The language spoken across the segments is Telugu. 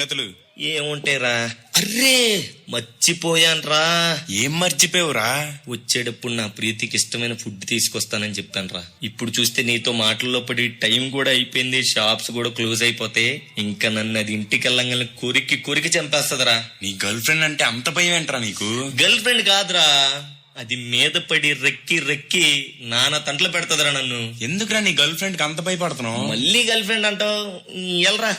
సంగతులు? ఏముంటేరా, అర్రే మర్చిపోయాన్రా. ఏం మర్చిపోవురా? వచ్చేటప్పుడు నా ప్రీతికి ఇష్టమైన ఫుడ్ తీసుకొస్తానని చెప్పానురా. ఇప్పుడు చూస్తే నీతో మాటల్లో పడి టైం కూడా అయిపోయింది, షాప్స్ కూడా క్లోజ్ అయిపోతే ఇంకా నన్ను అది ఇంటికి వెళ్ళంగానే కొరికి చంపేస్తదరా. నీ గర్ల్ ఫ్రెండ్ అంటే అంత భయం ఏంట్రా నీకు? గర్ల్ ఫ్రెండ్ కాదురా, అది మీద పడి రెక్కి నానా తంటలు పెడతదరా నన్ను. ఎందుకురా నీ గర్ల్ ఫ్రెండ్ కి అంత భయపడుతున్నావు? మళ్ళీ గర్ల్ ఫ్రెండ్ అంటావు, ఎల్రా.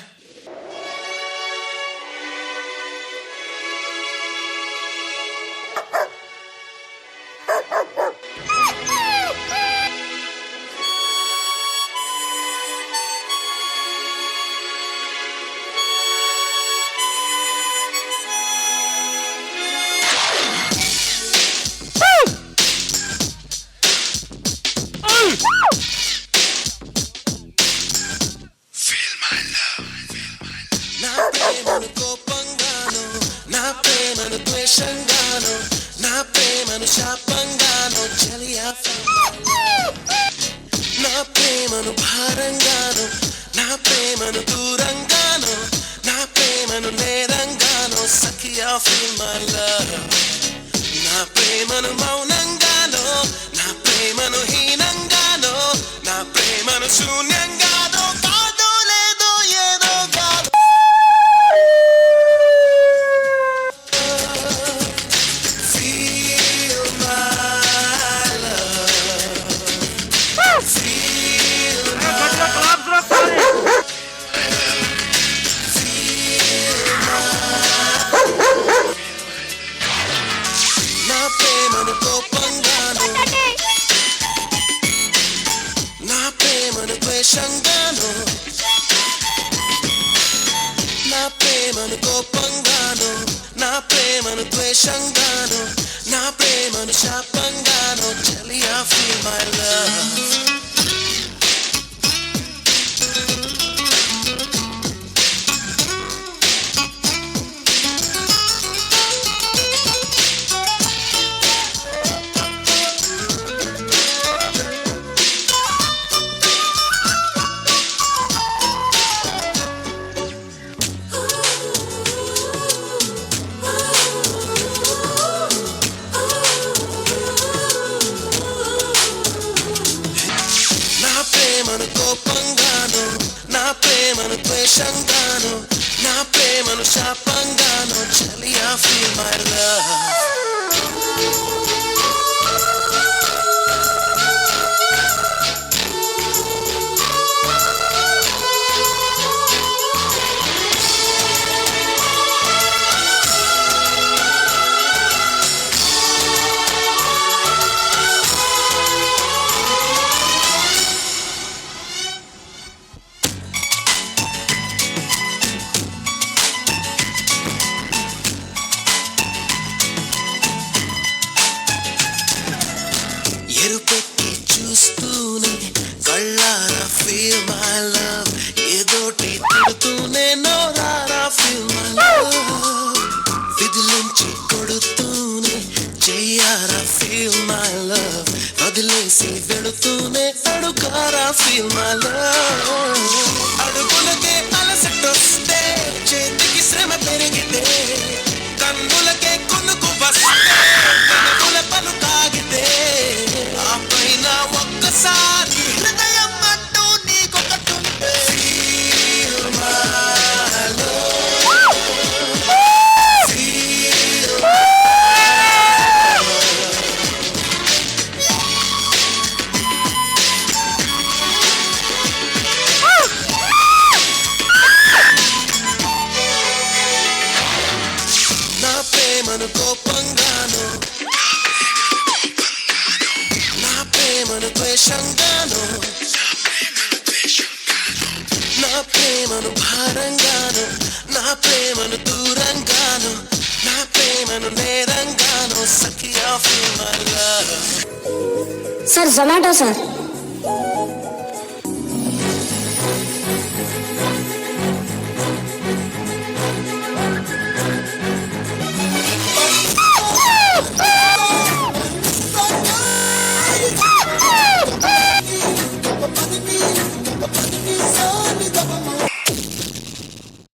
నా ప్రేమను కోపంగాను, నా ప్రేమను ద్వేషంగాను, నా ప్రేమను శాపంగాను చలియా. నా ప్రేమను భారంగాను, నా ప్రేమను దూరంగాను, నా ప్రేమను నేరంగాను సఖియా ఫీల్ మై లవ్. నా ప్రేమను మౌనంగాను, నా ప్రేమను హీనంగాను, నా ప్రేమను శూన్యంగాను, కాదు లేదు ఏదో కాదు. Feel my love. Feel my నా ప్రేమను కోపంగాను, నా ప్రేమను ద్వేషంగాను, నా ప్రేమను కోపంగాను, నా ప్రేమను ద్వేషంగాను, నా ప్రేమను శాపంగాను చలియా ఫీల్ మై లవ్. నా ప్రేమను కోపంగాను, నా ప్రేమను ద్వేషంగాను, నా ప్రేమను శాపంగాను చలియా ఫీల్ మై లవ్. ఎరుపెక్కి చూస్తూనే కళ్ళారా ఫీల్ మై లవ్. ఏదోటి తిడుతూనే నోరారా ఫీల్ మై లవ్. విధులుంచి కొడుతూనే చెయ్యారా ఫీల్ మై లవ్. వదిలేసి వెళుతూనే అడుగారా ఫీల్ మై లవ్. అడుగులకే అలసటొస్తే, చేతికి శ్రమ పెరిగితే, కన్నులకే కొనుకు వస్తే, కనుల పలు తాగితే, ఆ పైన ఒక్కసారి హృదయం అంటూ నీకొకటుంటే. Feel my love. Feel my love. నా ప్రేమను కోపంగాను, నా ప్రేమను ద్వేషంగాను, నా ప్రేమను భారంగాను, నా ప్రేమను దూరంగాను, నా ప్రేమను నేరంగాను సఖియా feel my love. Sir Zomato sir.